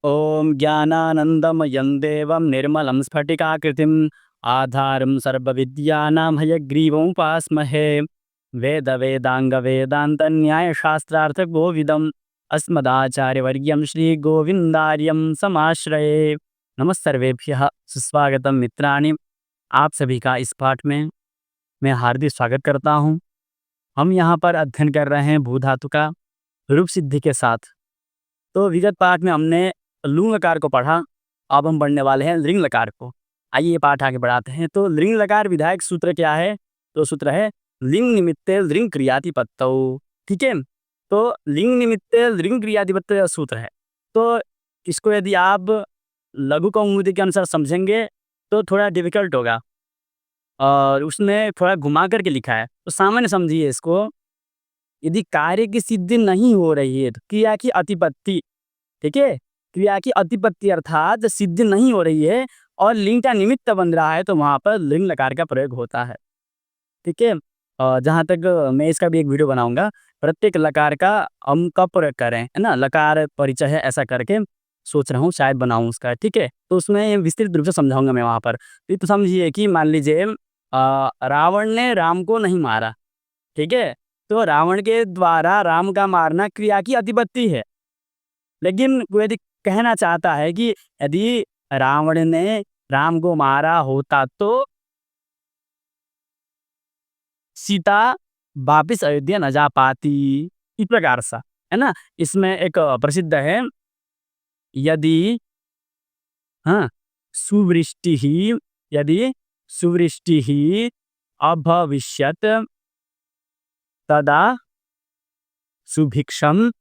ॐ ज्ञानानन्दमयं देवं निर्मलं स्फटिकाकृतिम् आधारं सर्वविद्यानां हयग्रीवमुपास्महे वेदवेदाङ्गवेदान्तन्यायशास्त्रार्थकोविदम् अस्मदाचार्यवर्यं श्रीगोविन्दार्यं समाश्रये। नमः सर्वेभ्यः, सुस्वागतम मित्राणि। आप सभी का इस पाठ में मैं हार्दिक स्वागत करता हूँ। हम यहाँ पर अध्ययन कर रहे हैं भू धातु का रूप सिद्धि के साथ। तो विगत पाठ में हमने लुंग लकार को पढ़ा, अब हम पढ़ने वाले हैं लिंग लकार को। आइए ये पाठ आगे बढ़ाते हैं। तो लिंग लकार विधायक सूत्र क्या है? तो सूत्र है लिंग निमित्ते लिंग क्रियाधिपत्यौ। ठीक है, तो लिंग निमित्ते लिंग क्रियाधिपत्य सूत्र है। तो इसको यदि आप लघु कौमुदी के अनुसार समझेंगे तो थोड़ा डिफिकल्ट होगा, और उसने थोड़ा घुमा करके लिखा है। तो सामान्य समझिए इसको। यदि कार्य की सिद्धि नहीं हो रही है तो क्रिया की अतिपत्ति, ठीक है, क्रिया की अतिपत्ति अर्थात सिद्धि नहीं हो रही है और लिंग का निमित्त बन रहा है, तो वहां पर लिंग लकार का प्रयोग होता है। ठीक है, जहाँ तक मैं इसका भी एक वीडियो बनाऊंगा, प्रत्येक लकार का हम कब प्रयोग करें, है ना, लकार परिचय है ऐसा करके सोच रहा हूँ, शायद बनाऊं उसका। ठीक है, तो उसमें विस्तृत रूप से समझाऊंगा मैं वहां पर। तो समझिए कि मान लीजिए रावण ने राम को नहीं मारा, ठीक है, तो रावण के द्वारा राम का मारना क्रिया की अतिपत्ति है। लेकिन वो यदि कहना चाहता है कि यदि रावण ने राम को मारा होता तो सीता वापिस अयोध्या न जा पाती, इस प्रकार सा, है ना। इसमें एक प्रसिद्ध है, यदि हाँ सुवृष्टि ही, यदि सुवृष्टि ही अभविष्यत तदा सुभिक्षम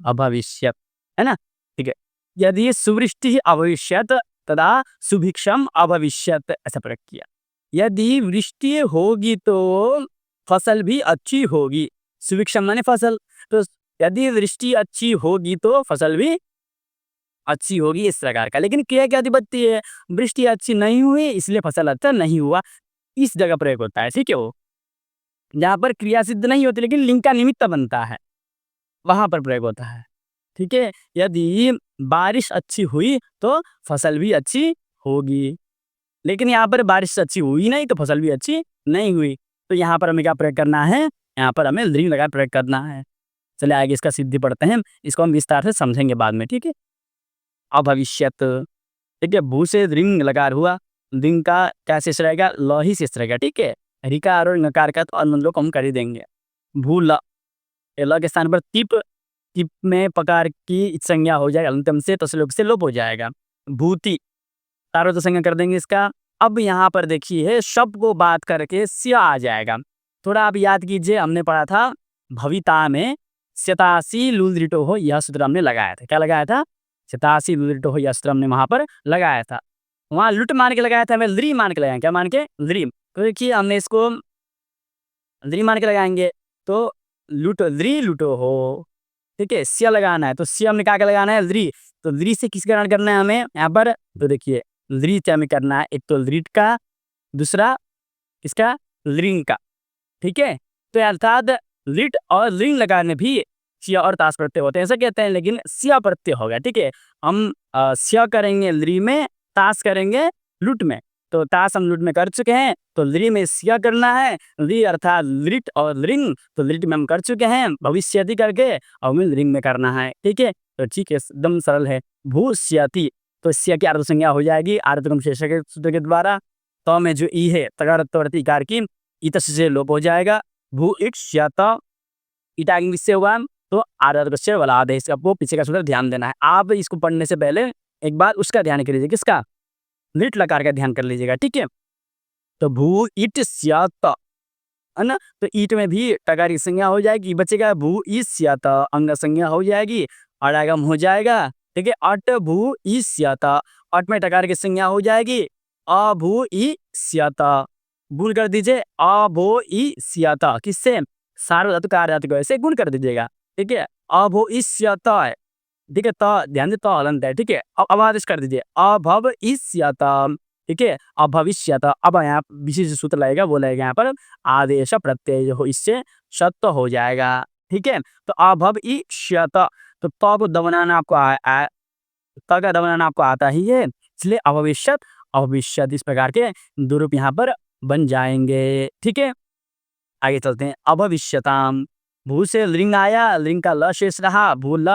अभविष्यत, है ना। ठीक है, यदि सुवृष्टि अभविष्यत तदा सुभिक्षम अभविष्यत, ऐसा प्रयोग किया। यदि वृष्टि होगी तो फसल भी अच्छी होगी। सुभिक्षम माने फसल, तो यदि वृष्टि अच्छी होगी तो फसल भी अच्छी होगी, इस प्रकार का। लेकिन क्रिया की अधिपत्ति है, वृष्टि अच्छी नहीं हुई इसलिए फसल अच्छा नहीं हुआ, इस जगह प्रयोग होता है। ठीक है, वो जहाँ पर क्रिया सिद्ध नहीं होती लेकिन लिंग का निमित्त बनता है, वहां पर प्रयोग होता है। ठीक है, यदि बारिश अच्छी हुई तो फसल भी अच्छी होगी, लेकिन यहाँ पर बारिश अच्छी हुई नहीं तो फसल भी अच्छी नहीं हुई, तो यहाँ पर हमें क्या प्रयोग करना है? यहाँ पर हमें लिंग लगा प्रयोग करना है। चलिए आगे इसका सिद्धि पढ़ते हैं, इसको हम विस्तार से समझेंगे बाद में। ठीक है, अभविष्यत, ठीक है, भू से लिंग लकार हुआ, लिंग का क्या शेष रहेगा? ल ही शेष रहेगा। ठीक है, रिकार और नकार का तो अनुबंध को हम कर ही देंगे। भू ल, ल के स्थान पर तिप, तिप में पकार की संज्ञा हो जाएगा, अंतम से तसलोक से लोप हो जाएगा। भूति, तारो तो संज्ञा कर देंगे इसका। अब यहाँ पर देखिए शब्द को बात करके स्या आ जाएगा। थोड़ा आप याद कीजिए, हमने पढ़ा था भविता में शतासी लुलरिटो हो, यह सूत्र हमने लगाया था। क्या लगाया था? शतासी लुलरिटो हो, यह सूत्र हमने वहां पर लगाया था। वहां लुट मान के लगाया था, हमें लृ मान के लगाया। क्या मान के? लृ। तो देखिए हमने इसको लृ मान के लगाएंगे तो लुट लृ लुटो हो, ठीक है, स्या लगाना है तो स्या हमने क्या लगाना है? लृ। तो लृ से किसका ग्रहण करना है हमें यहाँ पर? तो देखिए लृ से हमें करना है एक तो लृट का, दूसरा इसका लिंग का। ठीक है, तो अर्थात लिट और लिंग लगाने भी सिया और ताश प्रत्यय होते हैं, ऐसा कहते हैं, लेकिन सिया प्रत्यय होगा। ठीक है, हम सिया करेंगे लृ में, ताश करेंगे लुट में। तो ताश हम लुट में कर चुके हैं, तो लृ में सिया करना है, लृ अर्थात लिट और लिंग, तो लिट में हम कर चुके हैं, भविष्यति करके और हमें लिंग में करना है। ठीक है, तो ठीक है, एकदम सरल है। भूष्यति, तो सिया की आर्ध संज्ञा हो जाएगी आर्धगम शेषक के सूत्र के द्वारा। तो में जो ई है तगारत्वर्ती इकार की इत से लोप हो जाएगा। भू इट श्याता, इटा से हुआ तो आर्धक से वाला आदेश, आपको पीछे का सूत्र ध्यान देना है। आप इसको पढ़ने से पहले एक बार उसका ध्यान कर लीजिए, किसका? लिट लकार का ध्यान कर लीजिएगा। ठीक है, तो भू इट श्याता, है ना, तो ईट में भी टकार की संज्ञा हो जाएगी, बचेगा भू ईस्याता, अंग संज्ञा हो जाएगी, अड़ागम हो जाएगा। ठीक है, अट भू ईस्याता, अट में टकार की संज्ञा हो जाएगी, अभू ईस्याता, गुण कर दीजिए अभो ईस्याता, किससे? सार्वधातु कार्यात्मक को ऐसे गुण कर दीजिएगा। ठीक है, अभो ईस्याता है, ठीक है, तो ध्यान दे, तो हलंत है। ठीक है, अब आदेश कर दीजिए अभव ईस्याता, ठीक है, अभविष्यत। अब यहाँ विशेष सूत्र लगेगा, वो लगेगा यहाँ पर आदेश प्रत्यय हो, इससे सत्य हो जाएगा। ठीक है, तो अभव ईष्यत, तो को दबनाना आपको त का द बनाना आपको आता ही है, इसलिए अभविष्यत, अभविष्यत इस प्रकार के 2 रूप यहाँ पर बन जाएँगे, ठीक है? आगे चलते हैं, अभविष्यताम। भू से लिंग आया, लिंग का ल शेष रहा, भूल,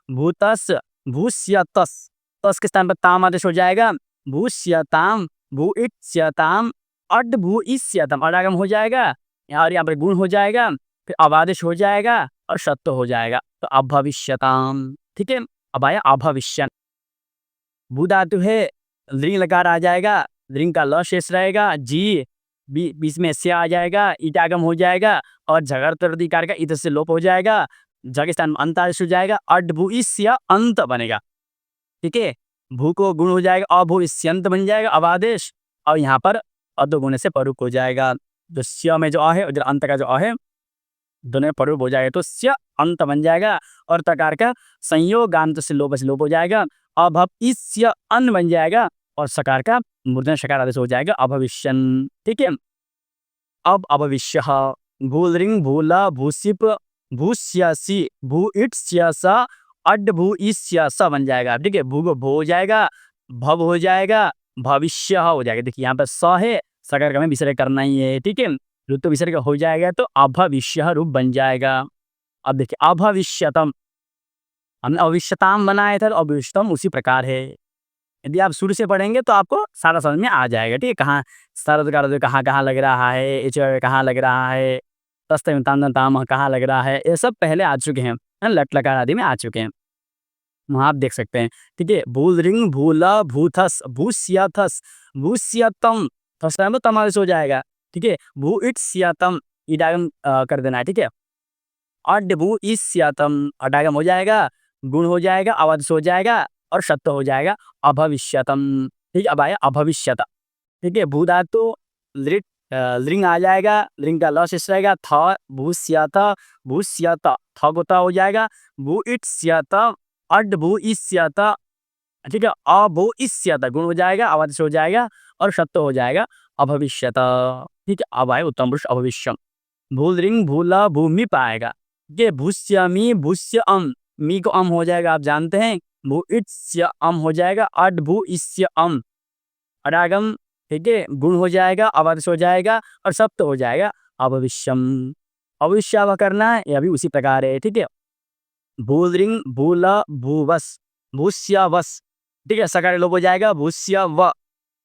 भूतस, भूस्यतस, तस के स्थान पर ताम आदेश हो जाएगा, भूस्यताम, भूइत्स्यताम, अड्भूइष्यतम, अडागम हो जाएगा और यहाँ पर गुण हो जाएगा, फिर अबादेश हो जाएगा और सत्व हो जाएगा, तो अभविष्यताम, ठीक है? अब आया अभविष्यन। भू धातु है, लिंग लकार आ जाएगा, लिंग का ल शेष रहेगा, जी बीच में से आ जाएगा, ईटागम हो जाएगा और झगड़ का इधर से लोप हो जाएगा, ज के स्थान में अंत आदेश हो जाएगा, अड्भुइष्य अंत बनेगा, ठीक है? भू को गुण हो जाएगा, अभुइष्यंत बन जाएगा अबादेश, और यहाँ पर अदो गुण से परुक हो जाएगा, जो स्य में जो अ है, उधर अंत का जो अ है, दोनों में परुक हो जाएगा, तो स्य अंत बन जाएगा और तकार का संयोग अंत से लोप हो जाएगा, अभविष्य अन बन जाएगा और सकार का मूर्धन्य शकार आदेश हो जाएगा, अभविष्यन, ठीक है? अब अभविष्यः, भूलृंग, भूला, भूसिप, भूस्यासि, भूइत्स्यसा, अड्भुइष्यस बन जाएगा, ठीक है? भू को भो हो जाएगा, भव हो जाएगा, भविष्य हो जाएगा। देखिए यहाँ पर स है, सकार का में विसर्ग करना ही है, ठीक है? रूप तो विसर्ग हो जाएगा तो अभविष्यः रूप बन जाएगा। अब देखिए अभविष्यतम, हमने अभविष्यताम बनाया था, तो अभविष्यतम उसी प्रकार है। यदि आप शुरू से पढ़ेंगे तो आपको सारा समझ में आ जाएगा, ठीक है? कहाँ सरद का रद कहाँ-कहाँ लग रहा है, एच कहाँ लग रहा है, तस्त में ताम ताम कहाँ लग रहा है, ये सब पहले आ चुके हैं, लट लकार आदि में आ चुके हैं, वहाँ आप देख सकते हैं, ठीक है? भूलृंग, भूला, भूथस, भूस्यथस, भूस्यतम, थस टाइम तो तम आदेश हो जाएगा, ठीक है? भूइत्स्यतम, ईडागम कर देना है, ठीक है? अड्भुइष्यतम, अडागम हो जाएगा, गुण हो जाएगा, अवधस हो जाएगा और सत्व हो जाएगा, अभविष्यतम, ठीक है? अब आया अभविष्यत, ठीक है? भू धातु लिट लिंग आ जाएगा, लिंग का ल शेष रहेगा, थ, भूस्यथ, भूस्यत, थ को त हो जाएगा, भूइत्स्यत, अड्भुइष्यत, ठीक है? अभुइष्यत, गुण हो जाएगा, अवधस हो जाएगा और सत्व हो जाएगा, अभविष्यत, ठीक है? अब आए उत्तम पुरुष अभविष्यम। भूलृंग, भूला, भूमिप आएगा, ठीक है? भूस्यमि, भूस्यअम, मी को अम हो जाएगा, आप जानते हैं, भूइत्स्य अम हो जाएगा, अड्भुइष्य अम, अडागम, ठीक है? गुण हो जाएगा, अवधस हो जाएगा और सप्त हो जाएगा, अभविष्यम। अभविष्य करना है, यह भी उसी प्रकार है, ठीक है? भूलृंग, भूला, भूवस, भूस्यवस, ठीक है? सकार लोप हो जाएगा, भूस्यव,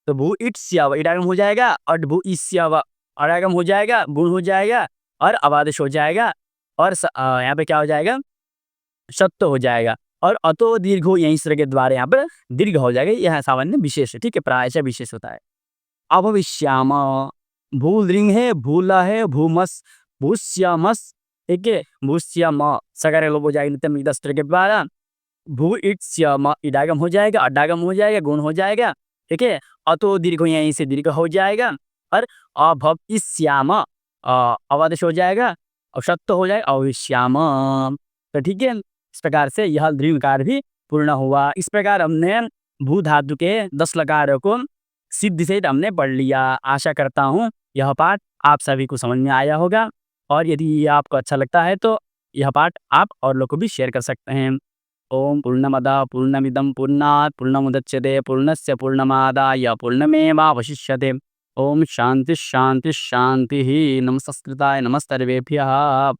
तो भूइत्स्यव, इडागम हो जाएगा, अड्भुइष्यव, अडागम हो जाएगा, गुण हो जाएगा और अवादेश हो जाएगा और यहाँ पे क्या हो जाएगा, सत्व हो जाएगा और अतो दीर्घो यहीं स्वर के द्वारा यहाँ पर दीर्घ हो जाएगा, यह सामान्य विशेष है, ठीक है? प्रायशः विशेष होता है। अभविष्याम, भूलृंग है, भूला है, भूमस, भूस्यमस, ठीक है? भूस्यम, सकार लोप हो जाएगा नित्यम स्वर के द्वारा, भूइत्स्यम, इडागम हो जाएगा, अडागम हो जाएगा, गुण हो जाएगा, ठीक है? अतो दीर्घ यहीं से दीर्घ हो जाएगा और अभविष्याम, अवदेश हो जाएगा और सत्व हो जाएगा, अभविष्याम, तो ठीक है? इस प्रकार से यह दृढ़ लकार भी पूर्ण हुआ। इस प्रकार हमने भू धातु के 10 लकारों को सिद्धि सहित हमने पढ़ लिया। आशा करता हूँ यह पाठ आप सभी को समझ में आया होगा और यदि ये आपको अच्छा लगता है तो यह पाठ आप और लोग को भी शेयर कर सकते हैं। ओम पूर्णमदः पूर्णमिदं पूर्णात् पूर्णमुदच्यते पूर्णस्य पूर्णमादाय पूर्णमेवावशिष्यते। ओम शांति शांति शांति। नमः संस्कृताय नमः सर्वेभ्यः।